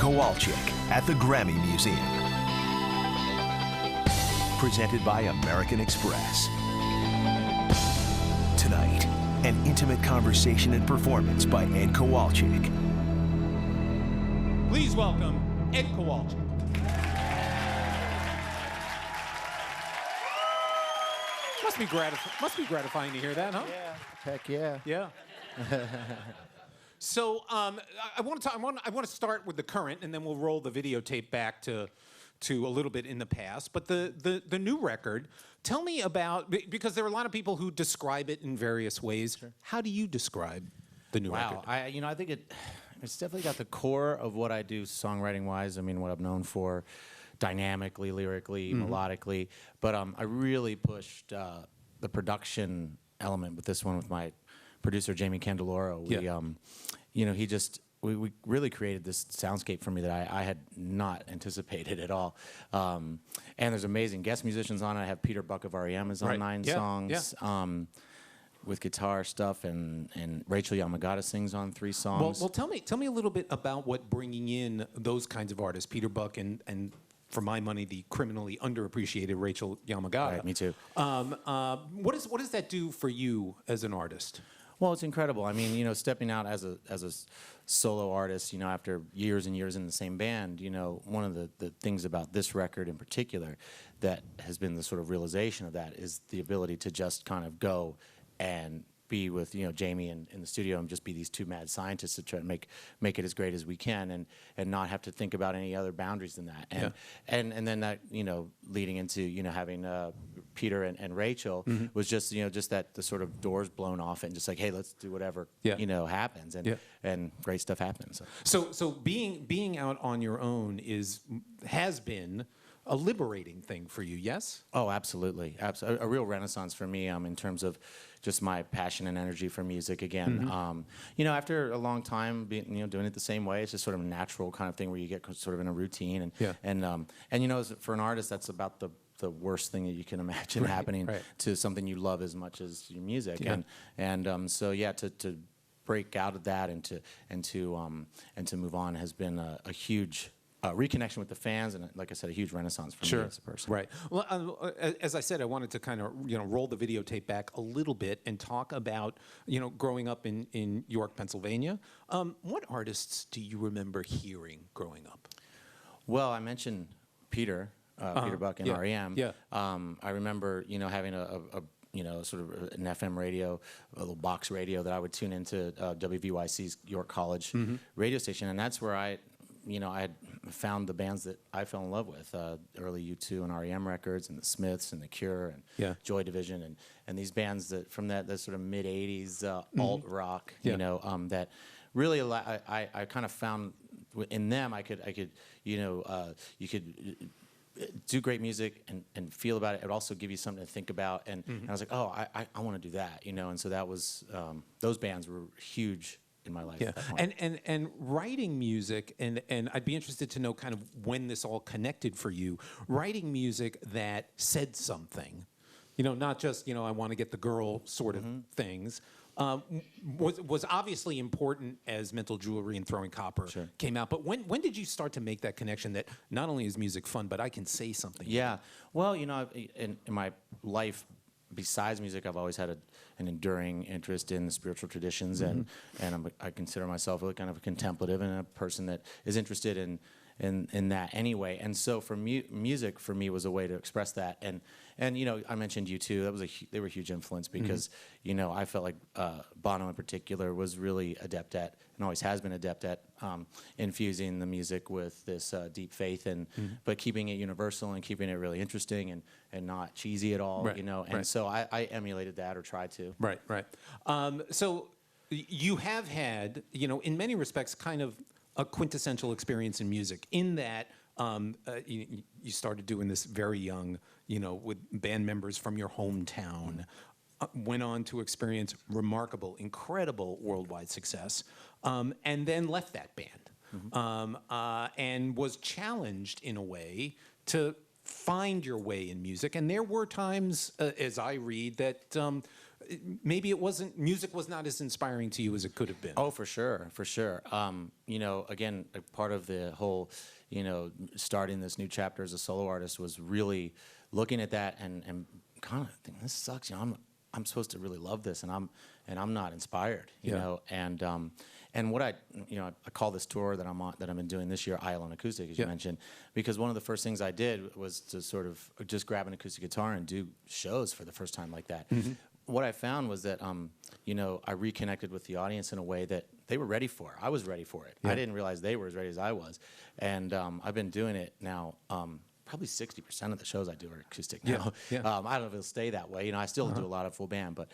Kowalczyk at the Grammy Museum. Presented by American Express. Tonight, an intimate conversation and performance by Ed Kowalczyk. Please welcome Ed Kowalczyk. Must be gratifying to hear that, huh? Yeah. Heck yeah. Yeah. So I want to start with the current, and then we'll roll the videotape back to a little bit in the past. But the new record, tell me about, because there are a lot of people who describe it in various ways. Sure. How do you describe the new record? Wow, I think it's definitely got the core of what I do songwriting wise. I mean, what I'm known for, dynamically, lyrically, melodically. But I really pushed the production element with this one with my producer Jamie Candeloro. We really created this soundscape for me that I had not anticipated at all. And there's amazing guest musicians on it. I have Peter Buck of REM is on 9 songs. Yeah. With guitar stuff, and Rachel Yamagata sings on 3 songs. Well, tell me a little bit about what bringing in those kinds of artists, Peter Buck and for my money, the criminally underappreciated Rachel Yamagata. Right, me too. What does that do for you as an artist? Well, it's incredible. I mean, stepping out as a solo artist, after years and years in the same band, one of the things about this record in particular that has been the sort of realization of that is the ability to just kind of go and be with Jamie in the studio and just be these 2 mad scientists to try and make it as great as we can and not have to think about any other boundaries than that. And then that leading into having Peter and Rachel was just just that the sort of doors blown off and just like, hey, let's do whatever happens, and great stuff happens. So being out on your own has been a liberating thing for you, yes? Oh, absolutely. A real renaissance for me in terms of just my passion and energy for music again. After a long time doing it the same way, it's just sort of a natural kind of thing where you get sort of in a routine. And for an artist, that's about the worst thing that you can imagine happening to something you love as much as your music. To break out of that and to move on has been a huge reconnection with the fans, and like I said, a huge renaissance for me as a person. Right. Well, as I said, I wanted to kind of roll the videotape back a little bit and talk about growing up in York, Pennsylvania. What artists do you remember hearing growing up? Well, I mentioned Peter Buck and REM. Yeah. I remember having a sort of an FM radio, a little box radio that I would tune into WVYC's York College radio station, and that's where I had found the bands that I fell in love with, early U2 and REM records, and the Smiths and the Cure and Joy Division, and these bands that from that sort of mid '80s alt rock, that really I kind of found in them you could do great music and feel about it. It would also give you something to think about, and I was like, oh, I want to do that, and so that was those bands were huge in my life. Yeah, and writing music, and I'd be interested to know kind of when this all connected for you. Writing music that said something, not just I want to get the girl sort of things. Was obviously important as Mental Jewelry and Throwing Copper came out. But when did you start to make that connection that not only is music fun, but I can say something? Yeah. Well, in my life, besides music, I've always had an enduring interest in the spiritual traditions, and I consider myself kind of a contemplative and a person that is interested in that anyway. And so for music for me was a way to express that. And I mentioned U2. That was they were a huge influence because I felt like Bono in particular was really adept at, and always has been adept at, infusing the music with this deep faith, but keeping it universal and keeping it really interesting and not cheesy at all. And so I emulated that, or tried to. Right. So you have had in many respects kind of a quintessential experience in music, in that you started doing this very young, with band members from your hometown, went on to experience remarkable, incredible worldwide success, and then left that band, and was challenged in a way to find your way in music. And there were times, as I read, that maybe it wasn't, music was not as inspiring to you as it could have been. Oh, for sure, for sure. You know, again, a part of the whole, you know, starting this new chapter as a solo artist was really looking at that and kind of thinking, this sucks. You know, I'm supposed to really love this, and I'm not inspired. You know, and what I call this tour that I'm on, that I've been doing this year, Island Acoustic, as you mentioned, because one of the first things I did was to sort of just grab an acoustic guitar and do shows for the first time like that. What I found was that, you know, I reconnected with the audience in a way that they were ready for. I was ready for it. I didn't realize they were as ready as I was. And I've been doing it now. Probably 60% of the shows I do are acoustic now. I don't know if it'll stay that way. You know, I still do a lot of full band, but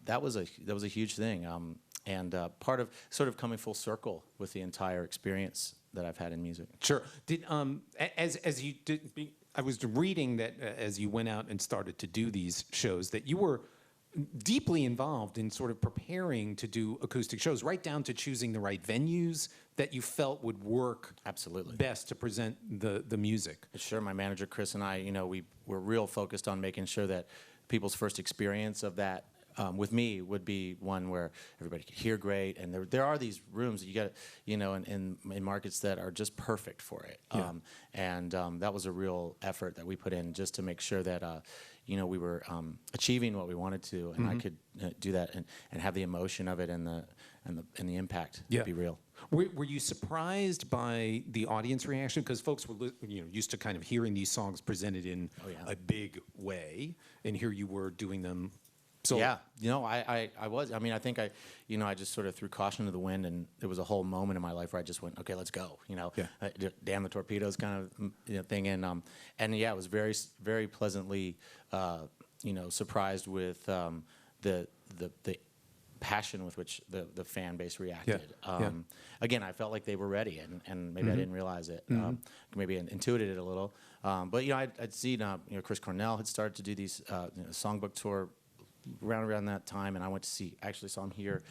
that was a huge thing. And part of sort of coming full circle with the entire experience that I've had in music. Sure. Did as you did, I was reading that as you went out and started to do these shows, that you were deeply involved in sort of preparing to do acoustic shows, right down to choosing the right venues that you felt would work Absolutely. best to present the music. Sure, my manager Chris and I, you know, we were real focused on making sure that people's first experience of that with me would be one where everybody could hear great, and there are these rooms that you got, you know, in markets that are just perfect for it. And that was a real effort that we put in just to make sure that you know, we were achieving what we wanted to, and I could do that and have the emotion of it and the impact be real. Were you surprised by the audience reaction? Because folks were used to kind of hearing these songs presented in a big way, and here you were doing them. So yeah, you know, I was. I mean, I think I just sort of threw caution to the wind, and there was a whole moment in my life where I just went, okay, let's go. You know, damn the torpedoes kind of thing, and yeah, I was very, very pleasantly, you know, surprised with the passion with which the fan base reacted. Again, I felt like they were ready, and maybe I didn't realize it. Maybe I intuited it a little, but you know, I'd seen Chris Cornell had started to do these songbook tour around that time, and I went to actually saw him here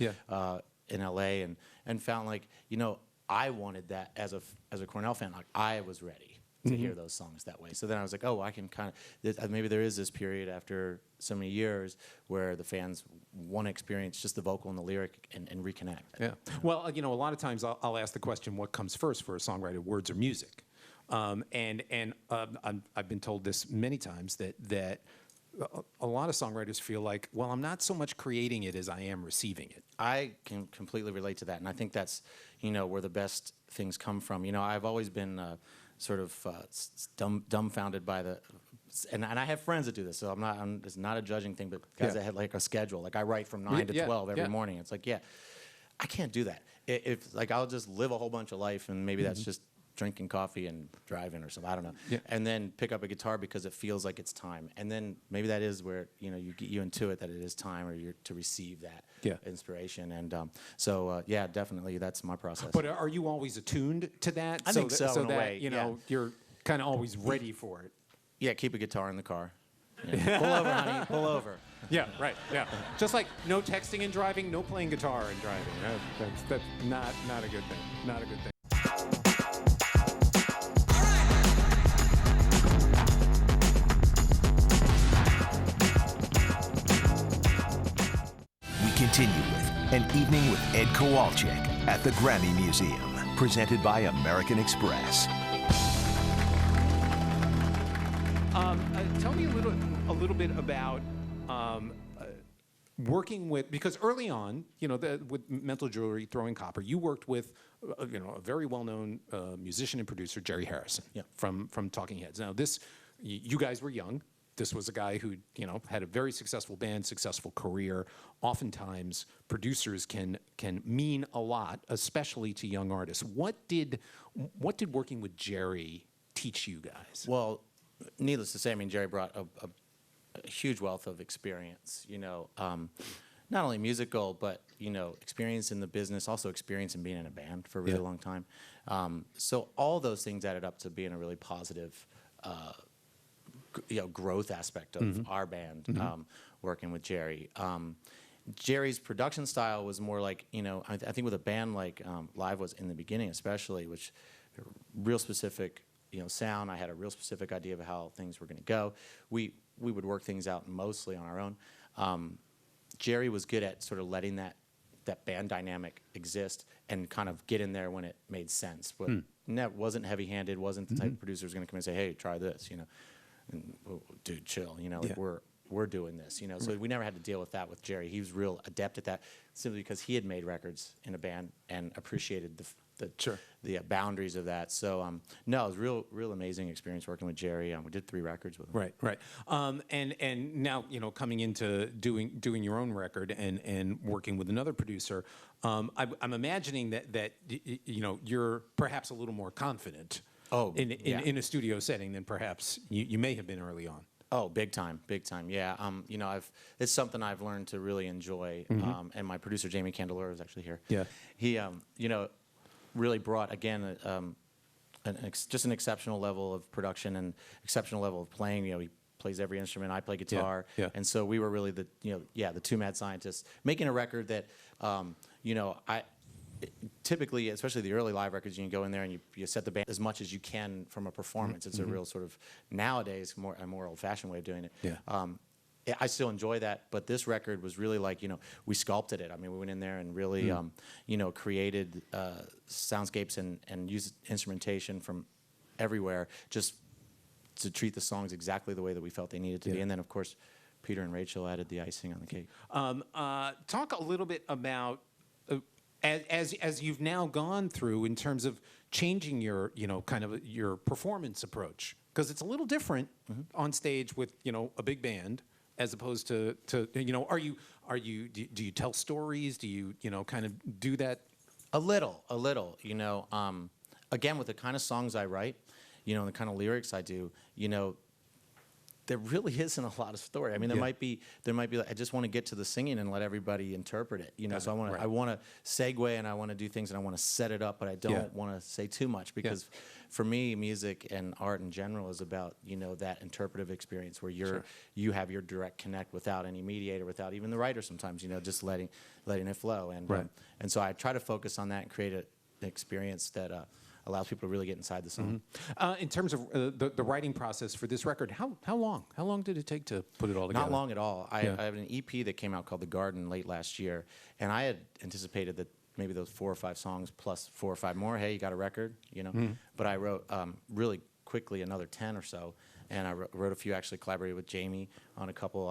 in LA, and found like, you know, I wanted that as a Cornell fan, like I was ready to hear those songs that way. So then I was like, oh, I can kind of, maybe there is this period after so many years where the fans want to experience just the vocal and the lyric and reconnect. Yeah. Well, you know, a lot of times I'll ask the question, what comes first for a songwriter, words or music? And I've been told this many times that a lot of songwriters feel like, well, I'm not so much creating it as I am receiving it. I can completely relate to that, and I think that's, you know, where the best things come from. You know, I've always been sort of dumbfounded by and I have friends that do this, so it's not a judging thing, but guys that had like a schedule, like I write from 9 to 12 every morning. It's like, I can't do that. If like I'll just live a whole bunch of life, and maybe that's just drinking coffee and driving or something, I don't know. And then pick up a guitar because it feels like it's time. And then maybe that is where, you know, you intuit that it is time, or you're to receive that inspiration. And so definitely that's my process. But are you always attuned to that? I think so, in a way, you know, you're kind of always ready for it. Yeah, keep a guitar in the car. Yeah. Pull over, honey, pull over. Yeah, right, yeah. Just like no texting and driving, no playing guitar and driving. That's not a good thing, not a good thing. Continue with An Evening with Ed Kowalczyk at the Grammy Museum, presented by American Express. Tell me a little bit about working with, because early on, you know, with Mental Jewelry, Throwing Copper, you worked with, you know, a very well-known musician and producer, Jerry Harrison, from Talking Heads. Now, you guys were young. This was a guy who, you know, had a very successful band, successful career. Oftentimes, producers can mean a lot, especially to young artists. What did working with Jerry teach you guys? Well, needless to say, I mean, Jerry brought a huge wealth of experience. You know, not only musical, but you know, experience in the business, also experience in being in a band for a really long time. So all those things added up to being a really positive. You know, growth aspect of our band, working with Jerry. Jerry's production style was more like, you know, I think with a band like Live was in the beginning, especially, which real specific, you know, sound. I had a real specific idea of how things were going to go. We would work things out mostly on our own. Jerry was good at sort of letting that band dynamic exist and kind of get in there when it made sense. But wasn't heavy-handed, wasn't the type of producer who's going to come and say, hey, try this, and, oh, dude, chill, like we're doing this, So we never had to deal with that with Jerry. He was real adept at that simply because he had made records in a band and appreciated the boundaries of that. So no, it was real amazing experience working with Jerry. We did 3 records with him. Right. And now coming into doing your own record and working with another producer, I'm imagining that you're perhaps a little more confident. In a studio setting than perhaps you may have been early on. Oh, big time. Yeah. It's something I've learned to really enjoy. And my producer Jamie Candelora is actually here. Yeah. He really brought again just an exceptional level of production and exceptional level of playing. He plays every instrument. I play guitar. Yeah. And so we were really the two mad scientists making a record that typically, especially the early live records, you can go in there and you set the band as much as you can from a performance. It's a real sort of nowadays a more old-fashioned way of doing it. Yeah. I still enjoy that, but this record was really like, we sculpted it. I mean, we went in there and really, created soundscapes and used instrumentation from everywhere just to treat the songs exactly the way that we felt they needed to be. And then, of course, Peter and Rachel added the icing on the cake. Talk a little bit about as you've now gone through in terms of changing your kind of your performance approach, because it's a little different on stage with a big band as opposed to do you tell stories, do you kind of do that? A little again with the kind of songs I write, and the kind of lyrics I do, there really isn't a lot of story. I mean, there might be. I just want to get to the singing and let everybody interpret it. So I want to segue and I want to do things and I want to set it up, but I don't want to say too much because, for me, music and art in general is about that interpretive experience where you have your direct connect without any mediator, without even the writer. Sometimes just letting it flow, and so I try to focus on that and create an experience that allows people to really get inside the song. In terms of the writing process for this record, how long? How long did it take to put it all together? Not long at all. I have an EP that came out called The Garden late last year, and I had anticipated that maybe those 4 or 5 songs plus 4 or 5 more, hey, you got a record, But I wrote really quickly another 10 or so, and I wrote a few, actually collaborated with Jamie on a couple,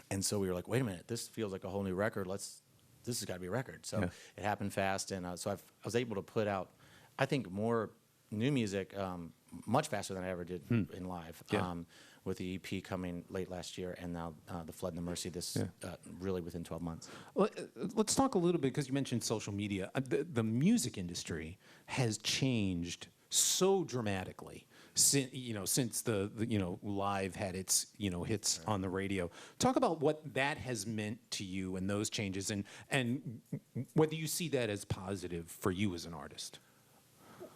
and so we were like, wait a minute, this feels like a whole new record. This has got to be a record. So it happened fast, and so I was able to put out, I think, more new music much faster than I ever did in live, with the EP coming late last year and now The Flood and the Mercy really within 12 months. Well, let's talk a little bit, because you mentioned social media. The music industry has changed so dramatically since the live had its hits on the radio. Talk about what that has meant to you and those changes, and whether you see that as positive for you as an artist.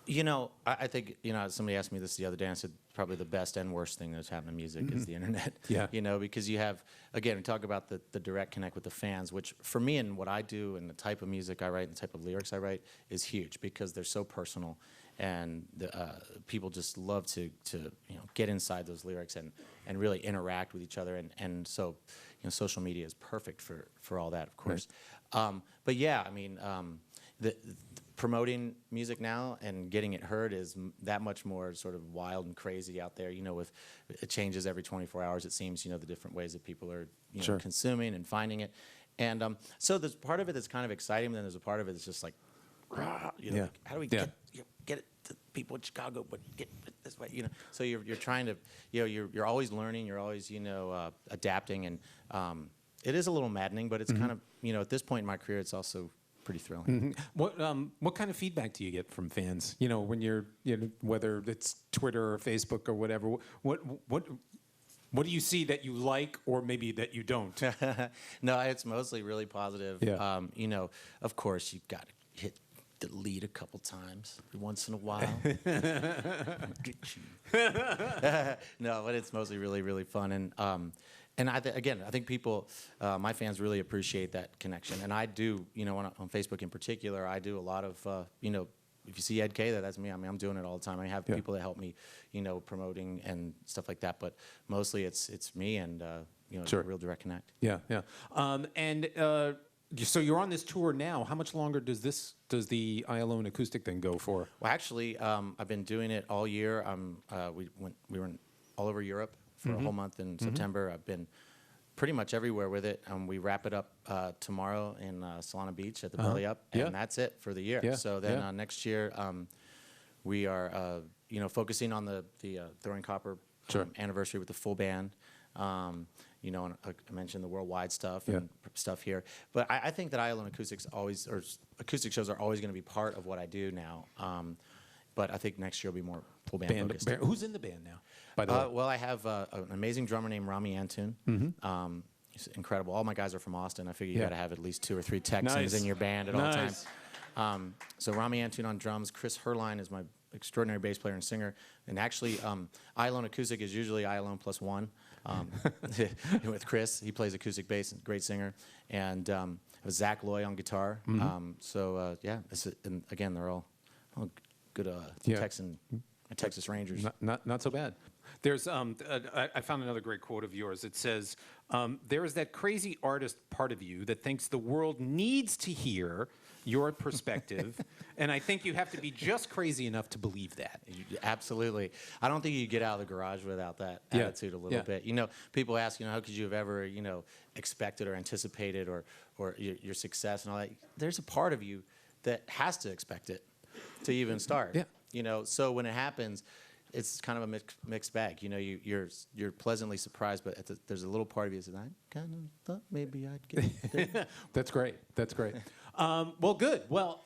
I think, somebody asked me this the other day, and I said probably the best and worst thing that's happened to music is the internet. Yeah. Because you have, again, we talk about the direct connect with the fans, which for me and what I do and the type of music I write and the type of lyrics I write is huge because they're so personal, and people just love to get inside those lyrics and really interact with each other, and so social media is perfect for all that, of course. Right. But yeah, I mean, the promoting music now and getting it heard is that much more sort of wild and crazy out there. With it changes every 24 hours. It seems the different ways that people are consuming and finding it, and so there's part of it that's kind of exciting, but then there's a part of it that's just like, like, how do we get it to people in Chicago, but get it this way, So you're trying to, you're always learning, you're always adapting, and it is a little maddening, but it's kind of at this point in my career, it's also pretty thrilling. What kind of feedback do you get from fans? When you're whether it's Twitter or Facebook or whatever. What do you see that you like, or maybe that you don't? No, it's mostly really positive. Yeah. Of course you've got to hit delete a couple times once in a while. No, but it's mostly really, really fun, and I think people, my fans really appreciate that connection, and I do, on Facebook in particular, I do a lot of, if you see Ed K, that's me. I mean, I'm doing it all the time. I have people that help me, promoting and stuff like that, but mostly it's me and a real direct connect. Yeah, yeah. So you're on this tour now. How much longer does the I Alone acoustic thing go for? Well, actually, I've been doing it all year. We were all over Europe for a whole month in September. I've been pretty much everywhere with it. We wrap it up tomorrow in Solana Beach at the Belly Up, and that's it for the year. Yeah. So then next year, we are focusing on the Throwing Copper anniversary with the full band. And I mentioned the worldwide stuff and stuff here, but I think that I Alone Acoustics acoustic shows are always going to be part of what I do now. But I think next year will be more full band focused. Who's in the band now, by the way? Well, I have an amazing drummer named Rami Antun. He's incredible. All my guys are from Austin. I figure you got to have at least 2 or 3 Texans in your band at all times. So Rami Antun on drums. Chris Herline is my extraordinary bass player and singer. And actually, I Alone Acoustic is usually I Alone plus 1. With Chris, he plays acoustic bass, great singer. And Zach Loy on guitar. And again, they're all good Texas Rangers. Not so bad. There's I found another great quote of yours. It says, "There is that crazy artist part of you that thinks the world needs to hear your perspective, and I think you have to be just crazy enough to believe that." Absolutely. I don't think you get out of the garage without that attitude a little bit. People ask, how could you have ever, expected or anticipated or your success and all that. There's a part of you that has to expect it to even start. So when it happens, it's kind of a mixed bag. You're pleasantly surprised, but there's a little part of you that I kind of thought maybe I'd get there. That's great. That's great. Well, good. Well,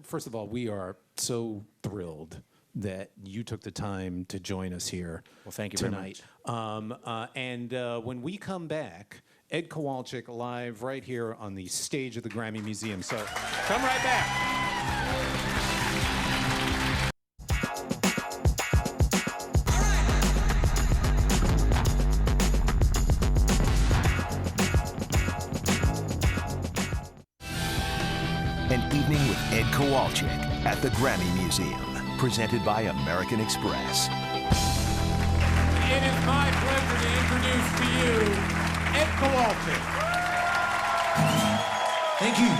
first of all, we are so thrilled that you took the time to join us here. Well, thank you tonight. very much. And when we come back, Ed Kowalczyk live right here on the stage of the Grammy Museum. So come right back. An evening with Ed Kowalczyk at the Grammy Museum, presented by American Express. It is my pleasure to introduce to you Ed Kowalczyk. Thank you.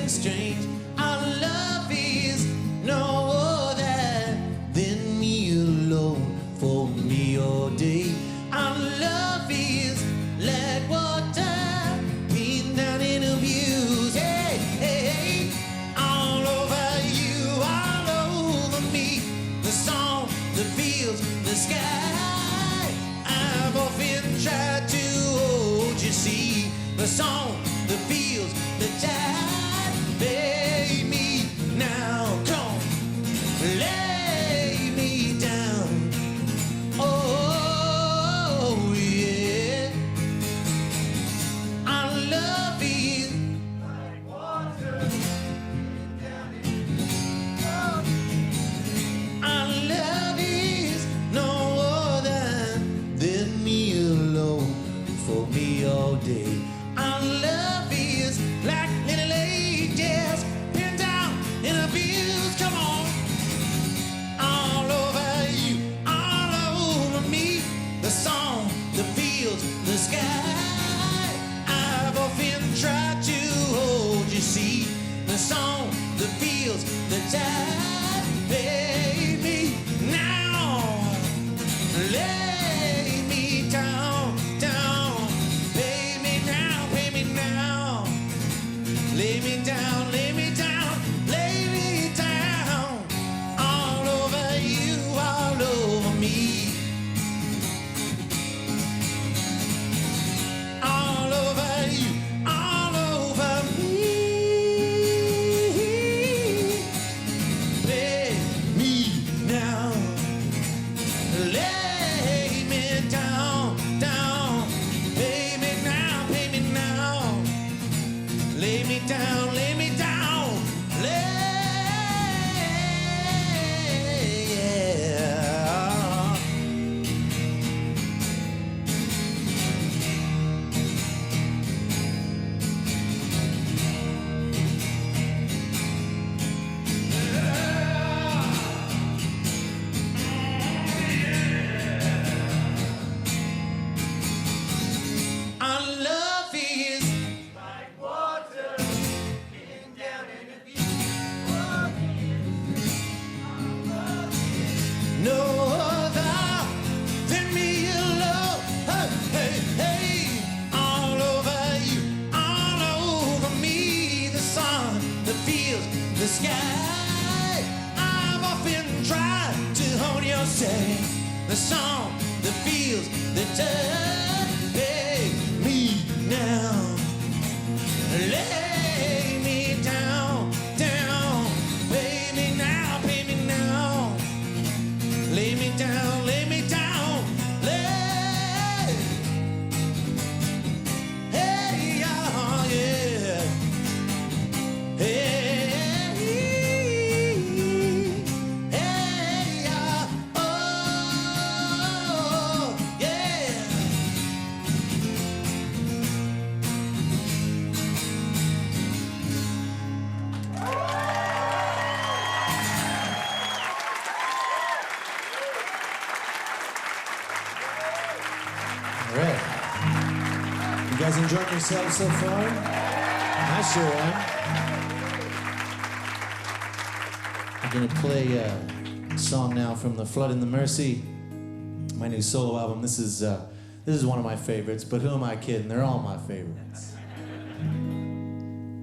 Strange, our love is no other than me alone for me all day. Our love is like water being down in abuse. Hey, hey, hey, all over you, all over me. The song, the fields, the sky. I've often tried to hold you, see. The song, the fields, the tide. Lay me now, come, lay me down. Oh, yeah. Our love is like water. Our love is no other than me alone for me all day. Our love is like little angels pinned down in abuse. Come on, all over you, all over me. The song, the fields, the sky. I've often tried to hold you, see. The song, the fields, the tide. Lay me now, lay me down, down. Lay me now, lay me now. Lay me down, lay me down, lay me down. All over you, all over me. All over you, all over me. Lay me down, lay me down, down. Lay me now, lay me now. Lay me down, lay me down, lay the sky. I've often tried to hold your say, the song that feels the touch. Hey, me now. Lay me down, down. Pay me now, pay me now. Lay me down, lay me down. Lay. Hey, yeah, yeah. Hey, hey, yeah. Oh, yeah. All right. You guys enjoying yourselves so far? I sure am. I'm gonna play a song now from the Flood and the Mercy, my new solo album. This is one of my favorites, but who am I kidding? They're all my favorites.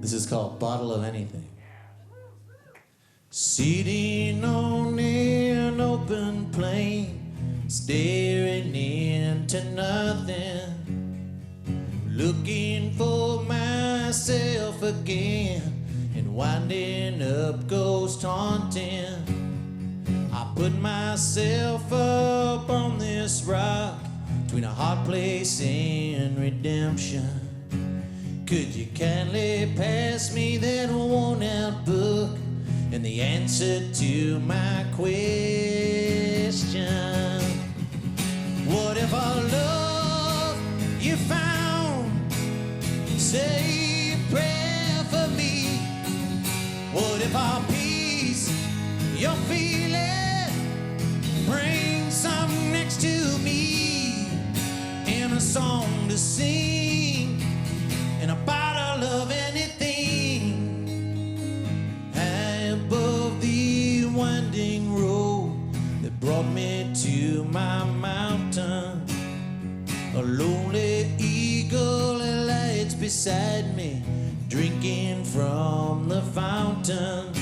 This is called Bottle of Anything. Sitting on an open plain, staring into nothing, looking for myself again, and winding up ghost haunting. I put myself up on this rock between a hard place and redemption. Could you kindly pass me that worn-out book and the answer to my question? What if our love you found? Say a prayer for me. What if our peace you're feeling? Bring some next to me, and a song to sing, and a bottle of anything. High above the winding road that brought me to my mountain, a lonely eagle lights beside me, drinking from the fountain.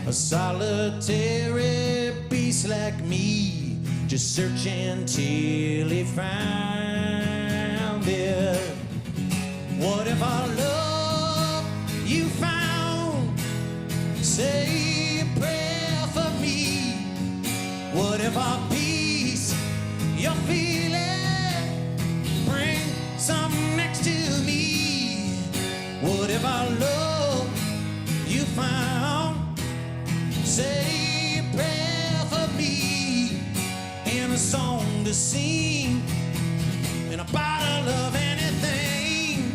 A solitary beast like me, just searching till he found it. What if our love you found? Say a prayer for me. What if our peace you're feeling? Bring some next to me. What if our love you found? Say a prayer for me, and a song to sing, and a bottle of anything.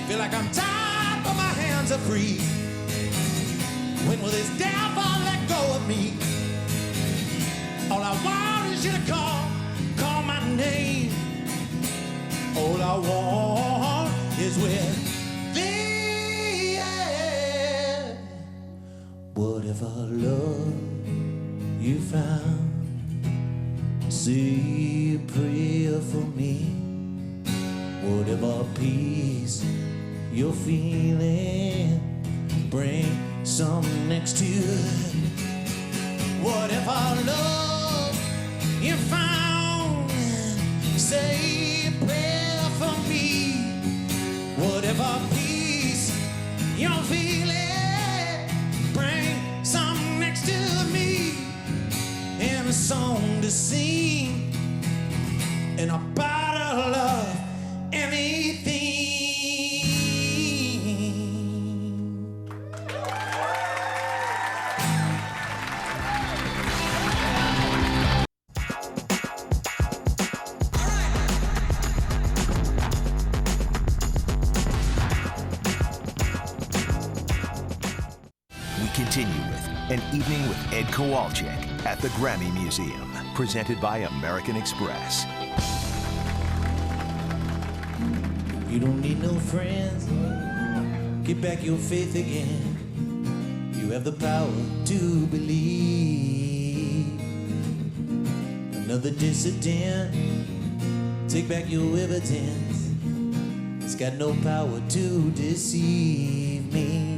Feel like I'm tied, but my hands are free. When will this downfall let go of me? All I want is you to call my name. All I want is with thee. Yeah. What if our love you found? Say a prayer for me. What if our peace you're feeling? Bring some next to you. What if our love you found? Say a prayer for me. What if our peace you're feeling? Bring some next to me, and a song to sing, and a bottle of anything. We continue with An Evening with Ed Kowalczyk at the Grammy Museum, presented by American Express. You don't need no friends. Get back your faith again. You have the power to believe. Another dissident. Take back your evidence. It's got no power to deceive me.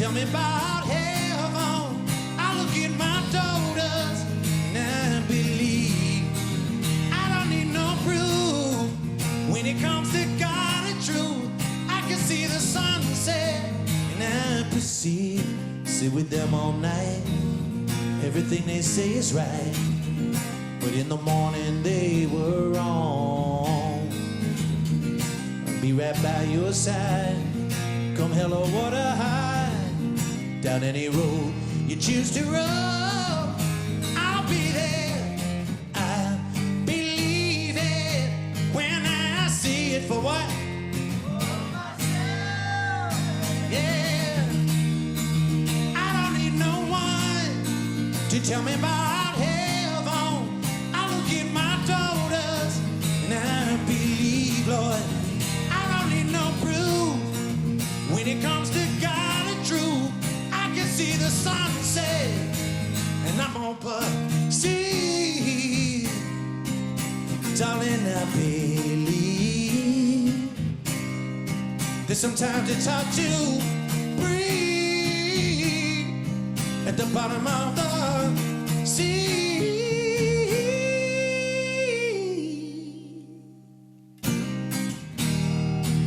tell me about heaven. I look at my daughters and I believe. I don't need no proof. When it comes to God and truth, I can see the sunset and I perceive. Sit with them all night. Everything they say is right, but in the morning they were wrong. I'll be right by your side, come hell or water high. Down any road you choose to roll, I'll be there. I believe it when I see it for what? Yeah, I don't need no one to tell me about heaven. I look at my daughters and I believe, Lord. I don't need no proof. When it comes to God and truth, I can see the sunset and I'm on perceive. Darling, I believe that sometimes it's hard to breathe at the bottom of the sea.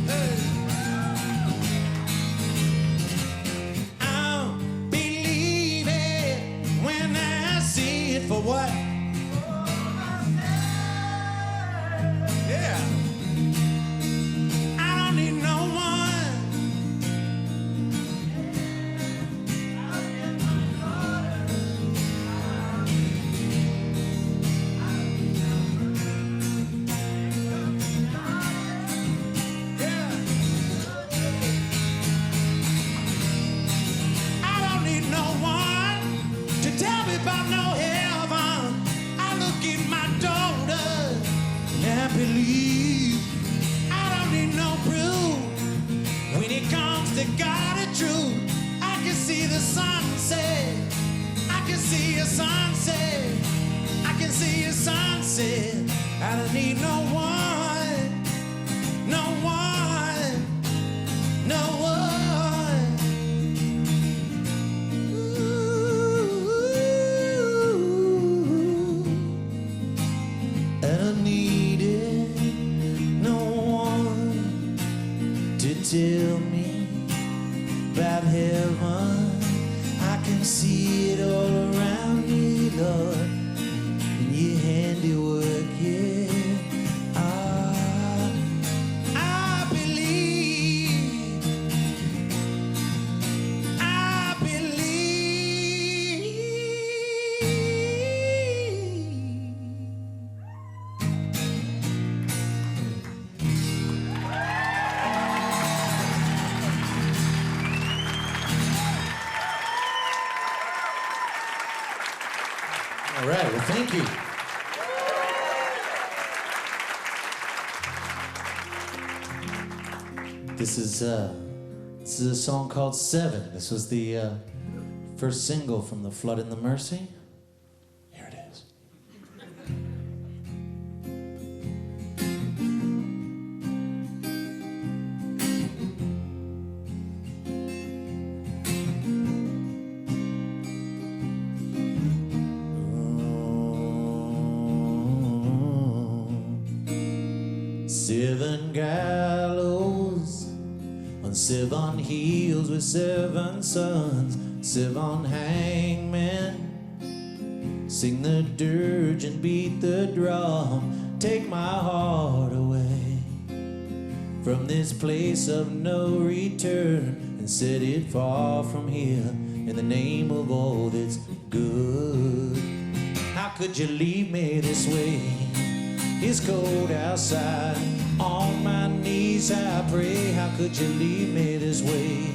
Hey. I'll believe it when I see it for what? Yeah. I don't need no one. Yeah. I don't need no one to tell me about no heaven. I look at my daughter and I believe. I don't need no proof. When it comes to God and truth, I can see the sunset. I can see a sunset. I can see a sunset. I don't need no one. No one. No one. Ooh. I don't need it. No one to tell me about heaven. I can see it all around me, Lord, in your handiwork, yeah. I believe. I believe. All right, well, thank you. This is a song called Seven. This was the first single from The Flood and the Mercy. Here it is. Seven gallows on 7 hills with 7 sons, 7 hangmen. Sing the dirge and beat the drum. Take my heart away from this place of no return and set it far from here in the name of all that's good. How could you leave me this way? It's cold outside. On my knees I pray. How could you leave me this way?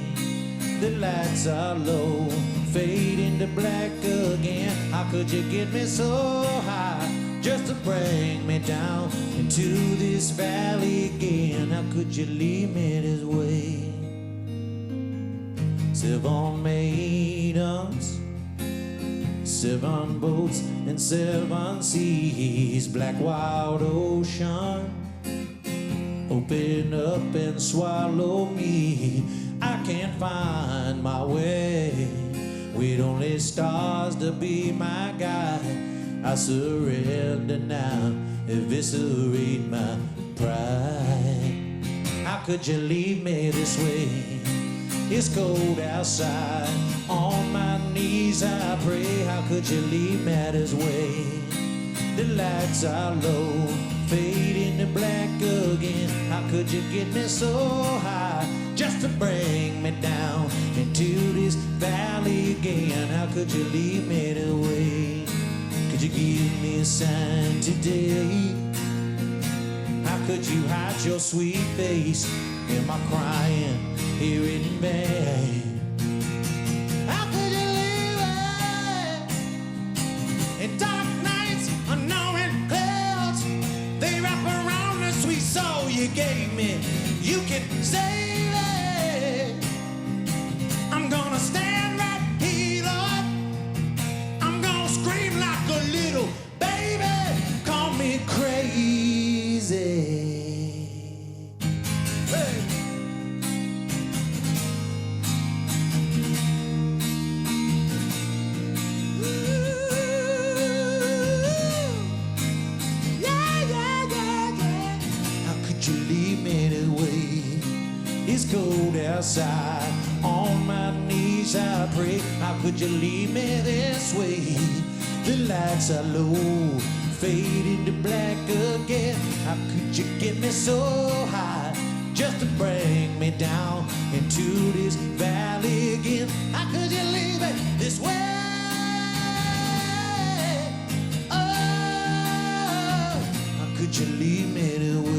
The lights are low, fade into black again. How could you get me so high just to bring me down into this valley again? How could you leave me this way? 7 maidens, 7 boats and 7 seas, black wild ocean, open up and swallow me. I can't find my way. With only stars to be my guide, I surrender now, eviscerate my pride. How could you leave me this way? It's cold outside, on my knees I pray. How could you leave me this way? The lights are low, fading to black again. How could you get me so high, just to bring me down into this valley again? How could you leave me the way? Could you give me a sign today? How could you hide your sweet face? Am I crying here in vain? How could you leave me? In dark nights, unknowing clouds, they wrap around the sweet soul you gave me. You can save it. I'm gonna stand right here, Lord. I'm gonna scream like a little baby. Call me crazy. Hey. It's cold outside, on my knees I pray. How could you leave me this way? The lights are low, fading to black again. How could you get me so high, just to bring me down into this valley again? How could you leave it this way? Oh, how could you leave me the way?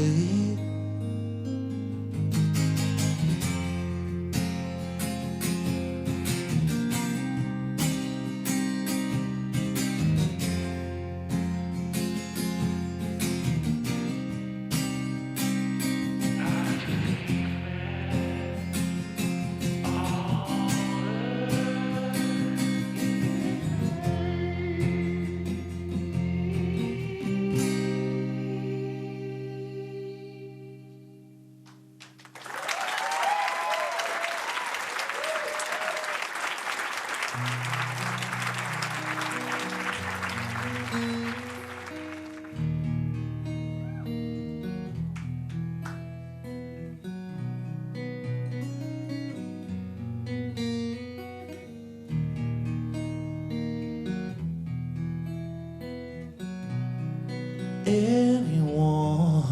Anyone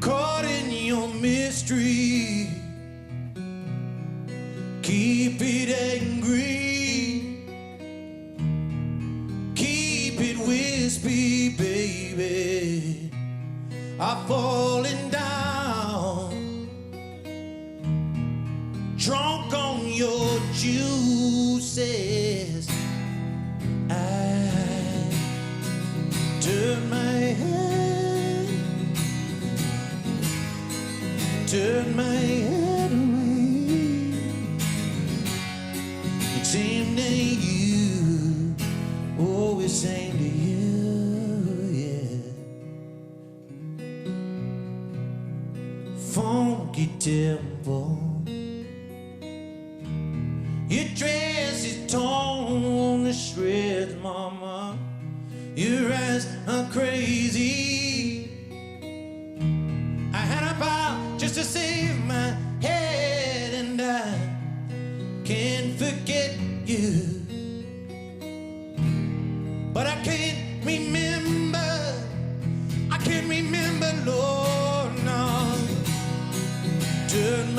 caught in your mystery, keep it angry, keep it wispy, baby. I've fallen down, drunk on your juices. Turn my head away. It seemed to you, oh, it seemed to you, yeah. Funky tempo, your dress is torn to shreds, mama. Your eyes are crazy. I had a vow just to save my head, and I can't forget you. But I can't remember, Lord, no. Turn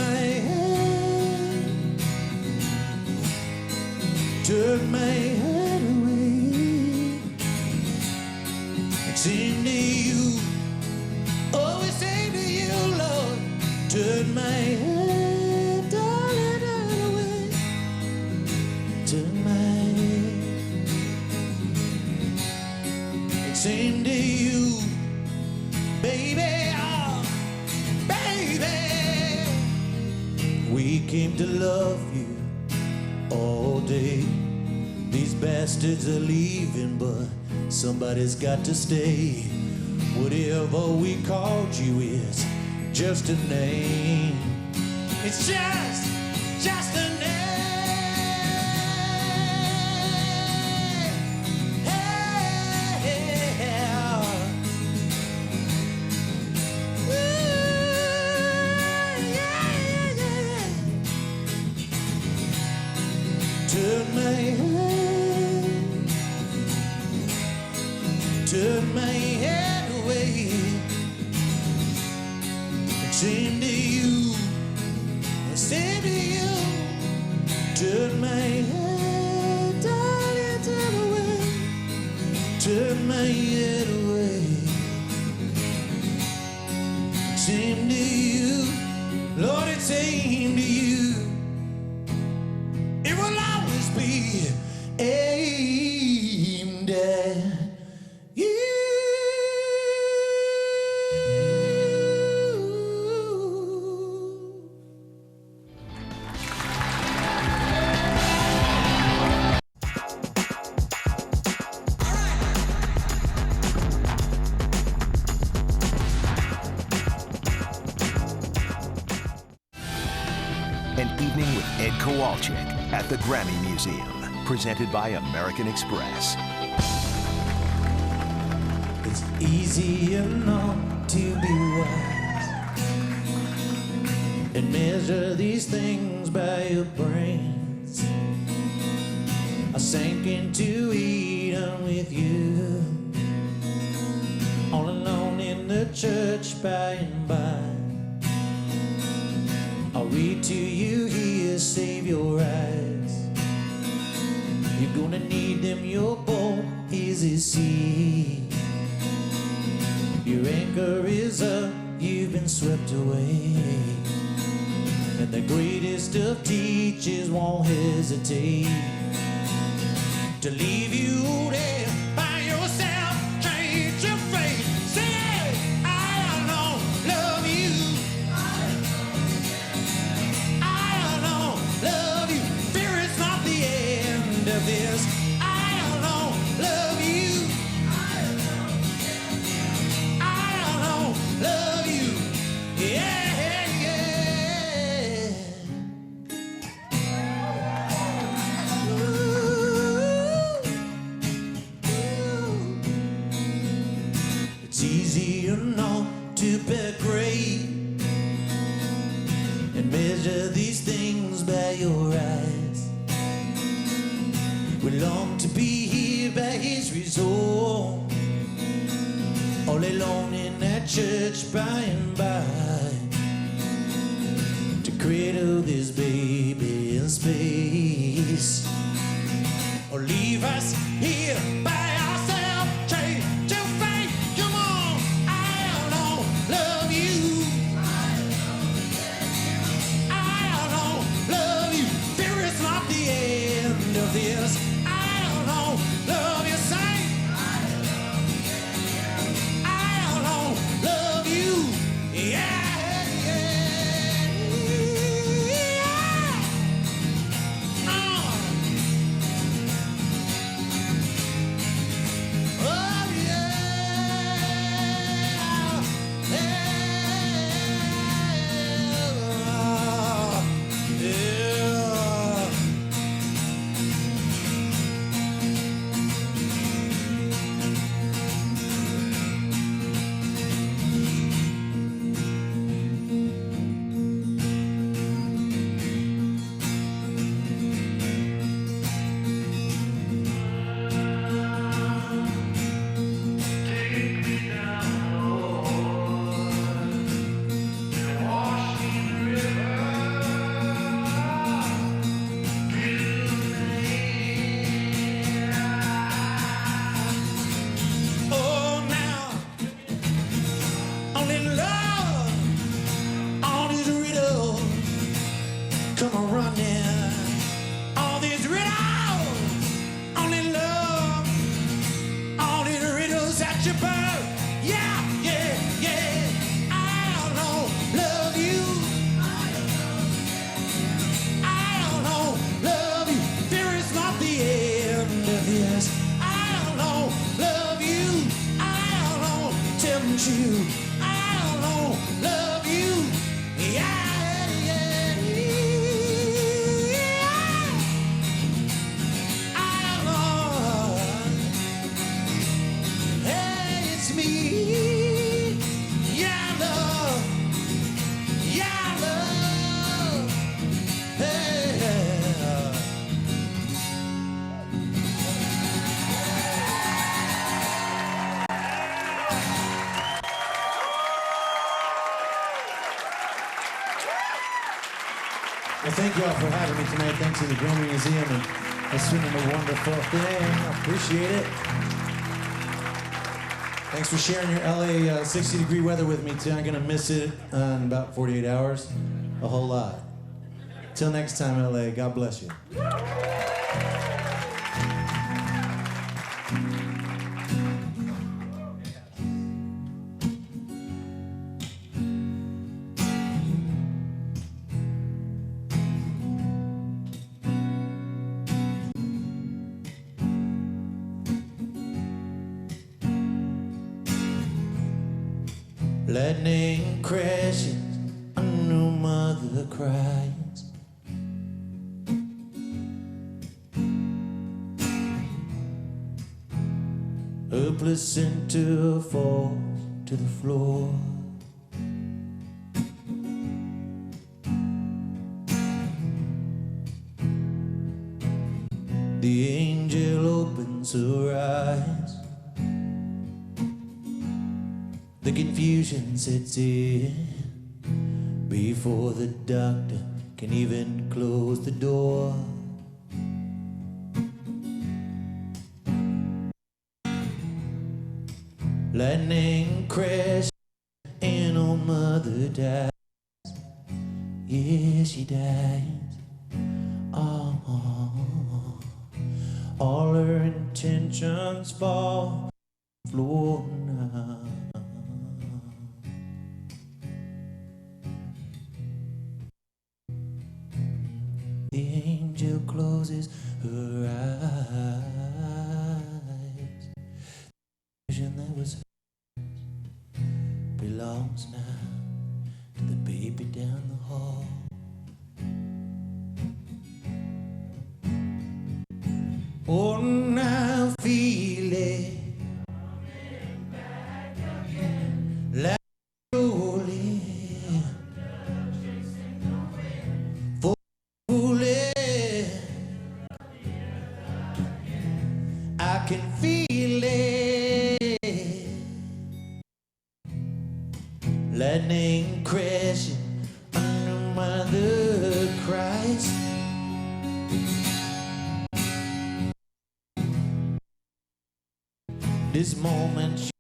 my head away. It seemed to you, oh, it seemed to you, Lord. Turn my head, darling, away. Turn my head. It seemed to you, baby, oh, baby. We came to love you all day. These bastards are leaving, but somebody's got to stay. Whatever we called you is just a name. It's just a name. Turn my head away and sing to you, sing to you. Turn my head, darling, turn away. Turn my head away, sing to you, Lord, it's aimed to you. It will always be aimed at you. An evening with Ed Kowalczyk at the Grammy Museum, presented by American Express. It's easier not to be wise and measure these things by your brains. I sank into Eden with you, all alone in the church by and by. I'll read to you here, save your eyes. You're gonna need them, your boat is at sea. Your anchor is up, you've been swept away. And the greatest of teachers won't hesitate to leave you there by yourself, change your fate. Say it, I don't love you. I don't love you. Fear is not the end of this. I don't love you. Love you, yeah, yeah. Ooh. It's easier not to bear great and measure these things by your eyes. We long to be here by His resort, all alone in that church by and by, to cradle this baby in space, or leave us here by ourselves, change your fate. Come on, I don't love you. I don't love you. Fear is not the end of this. I don't love you, saint. Love you, yeah, yeah, yeah. Oh, yeah, yeah, yeah. Oh, now, only love, all these riddles, come on, run now. All these riddles, only love, all these riddles at your birth. Yeah, yeah, yeah. I don't love you. I don't love you. Fear is not the end of this. I don't love you. I don't tempt you. I don't love you. Yeah, yeah, Well, thank you all for having me tonight. Thanks to the Grammy Museum, and it's been a wonderful thing. I appreciate it. Thanks for sharing your LA 60-degree weather with me, too. I'm going to miss it in about 48 hours. A whole lot. Till next time, LA, God bless you. Lightning crashes, a new mother cries. Her placenta falls to the floor. The angel opens her eyes. The confusion sets in before the doctor can even close the door. Lightning crash and old mother dies. Yeah, she dies. Oh, all her intentions fall to the floor now. The angel closes her eyes. The vision that was hers belongs now to the baby down the hall. Oh, now I feel it like rolling. I can feel it. Lightning crashing under mother cries. This moment she's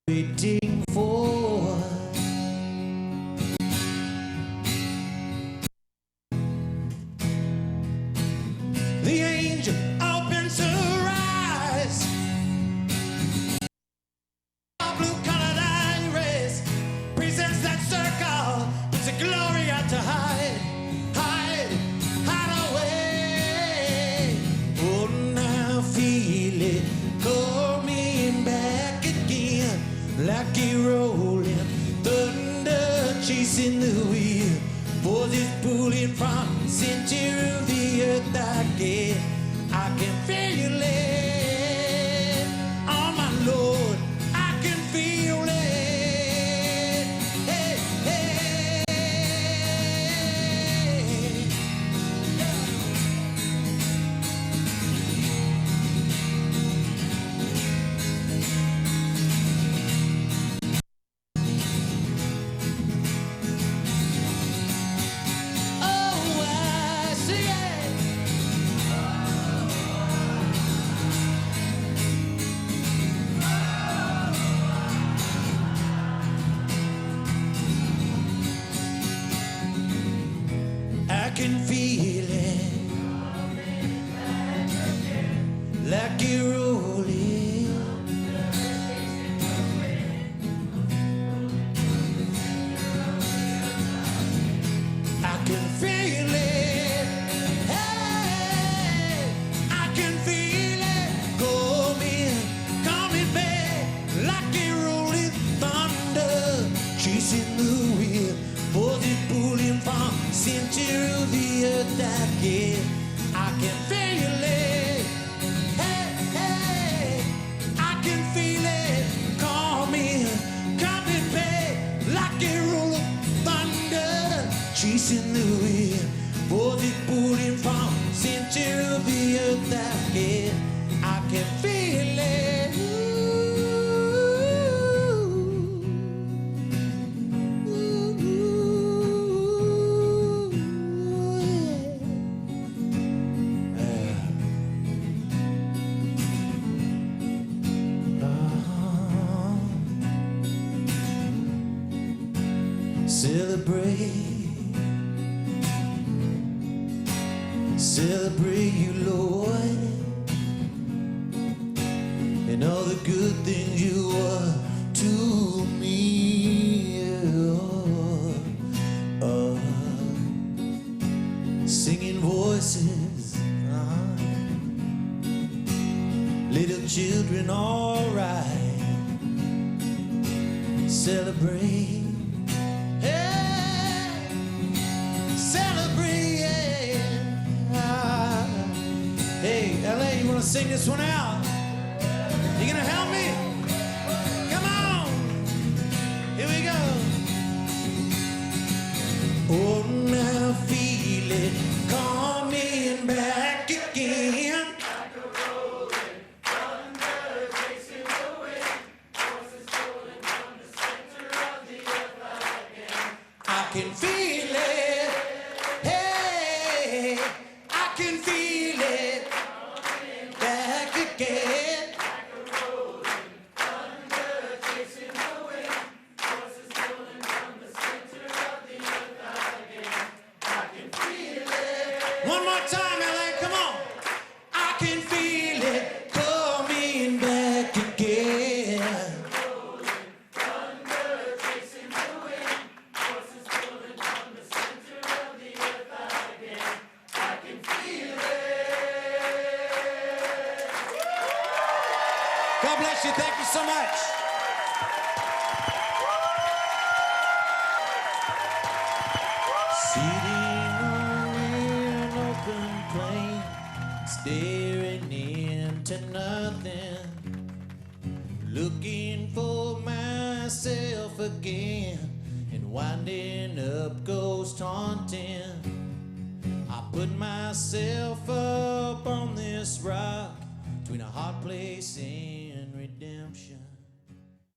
waiting for. The angel opens her eyes. Blue-colored iris presents that circle. It's a glory out to hide, hide, hide away. Oh, now feel it coming back again, like a rolling thunder chasing the wind. Forces pulling from center of the earth again. I can feel it, oh my Lord, I can feel it. Hey, hey. Oh, I see it. I can feel it like a rolling. I can feel it. Hey, I can feel it coming back like a rolling thunder, chasing the wind. Forces pulling from center of the earth again. I can feel it. Hey, hey, I can feel it coming back like a rolling thunder, chasing the wind. Forces pulling from center of the earth again. I can feel it. Ooh, ooh, ooh, celebrate you, Lord, and all the good things you are to me. Singing voices, little children, all right, celebrate. Hey, celebrate. Hey, LA, you wanna sing this one out? You gonna help me? Come on. Here we go. Oh, now feel it coming back again. Like a rolling thunder chasing the wind. Forces pulling from the center of the earth again. I can feel it. Hey, I can feel it back again. Like a rolling thunder chasing the wind. Forces pulling from the center of the earth again. I can feel it. One more time, LA, come on. I can feel it coming back again. Rolling thunder chasing the wind. Forces pulling from the center of the earth again. I can feel it. God bless you. Thank you so much. Sitting on an open plain, staring into nothing, looking for myself again, and winding up ghost haunting. I put myself up on this rock between a hard place and redemption.